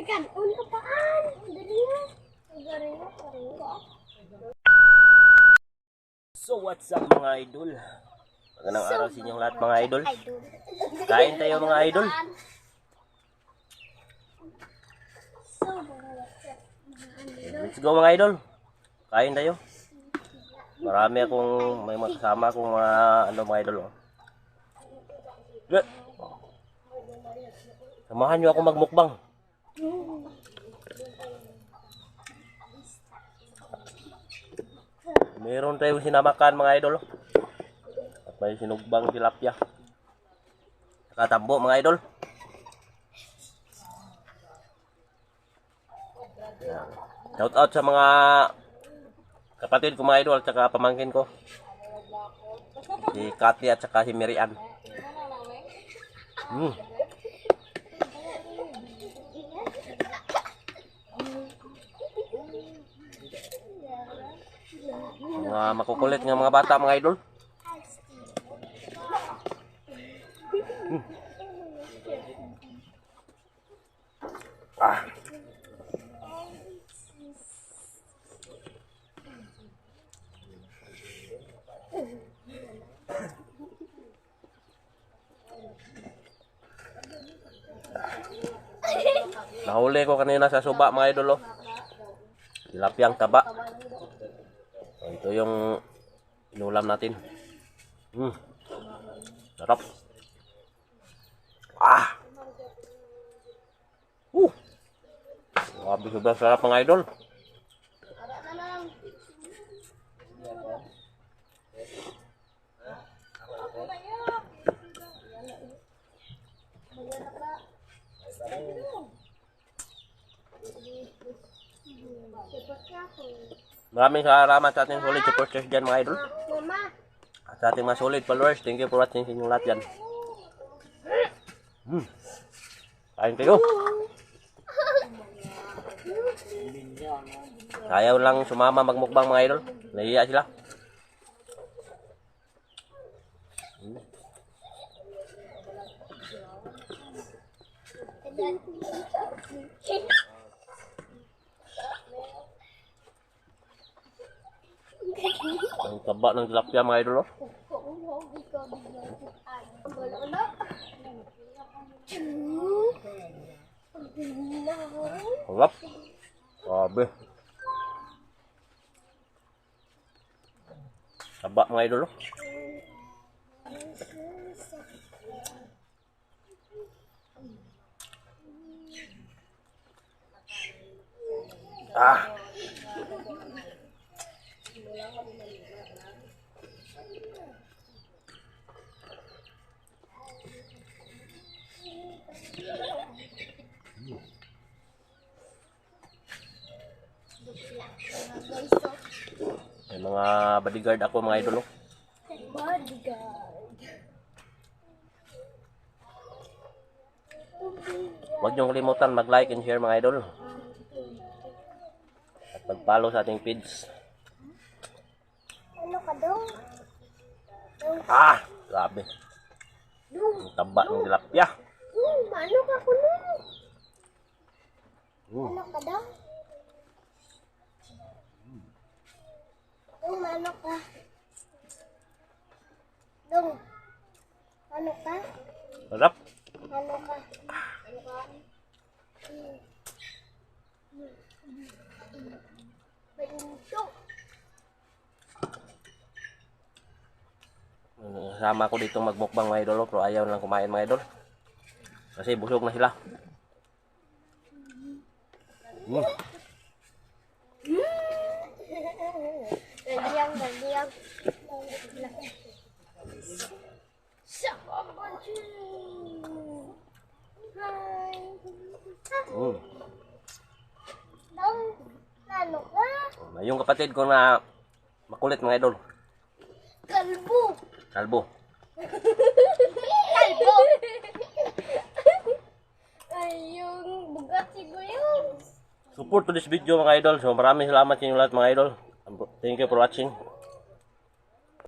Kanon ka paan. Dali na. Garing mo. So what's up mga idol? Magandang araw sa inyong lahat mga idol. Kain tayo mga idol. Let's go mga idol. Kain tayo. Marami akong may makasama akong mga idol. Oh. Samahan nyo ako magmukbang. Meron tayong sinamakan mga idol. At may sinugbang tilapia. Nakatambo mga idol. Shout out sa mga kapatid ko mga idol at saka pamangkin ko. Si Kathy at saka si Mirian. Mga makukulit ng mga bata mga idol. Nahuli ko kanina sa suba mga idol. Oh. Tilapiyang taba. Ito yung inulam natin. Sarap. Grabe, sobrang sarap mga idol. Maraming salamat sa ating solid supporters dyan mga idol. At sa ating mga solid followers, thank you for watching sa inyong lahat dyan. Kain kayo. Ayaw lang sumama magmukbang mga idol. Nahiya sila. Ang taba ng tilapia mga idol. Harap. Grabe. Taba mga idol. May mga bodyguard ako mga idol. Bodyguard. Huwag niyong kalimutan mag-like and share mga idol. At mag-follow sa ating feeds. Ano ka dong? Grabe. Ang taba ng tilapia. Ano ka kuno? Ano ka dong? Dong, ano ka? Dong, ano ka? Harap. Ano ka? Ano ka? Balinto. Sama ko dito magmukbang mga idol, pero ayaw lang kumain mga idol. Kasi busog na sila. Gagiyang. Dong, ano ka? Yung kapatid ko na makulit mga idol. Kalbo. Kalbo. Kalbo. Ay, yung bugat siguro yun. Support to this video mga idol. So maraming salamat sa inyo lahat mga idol. Thank you for watching.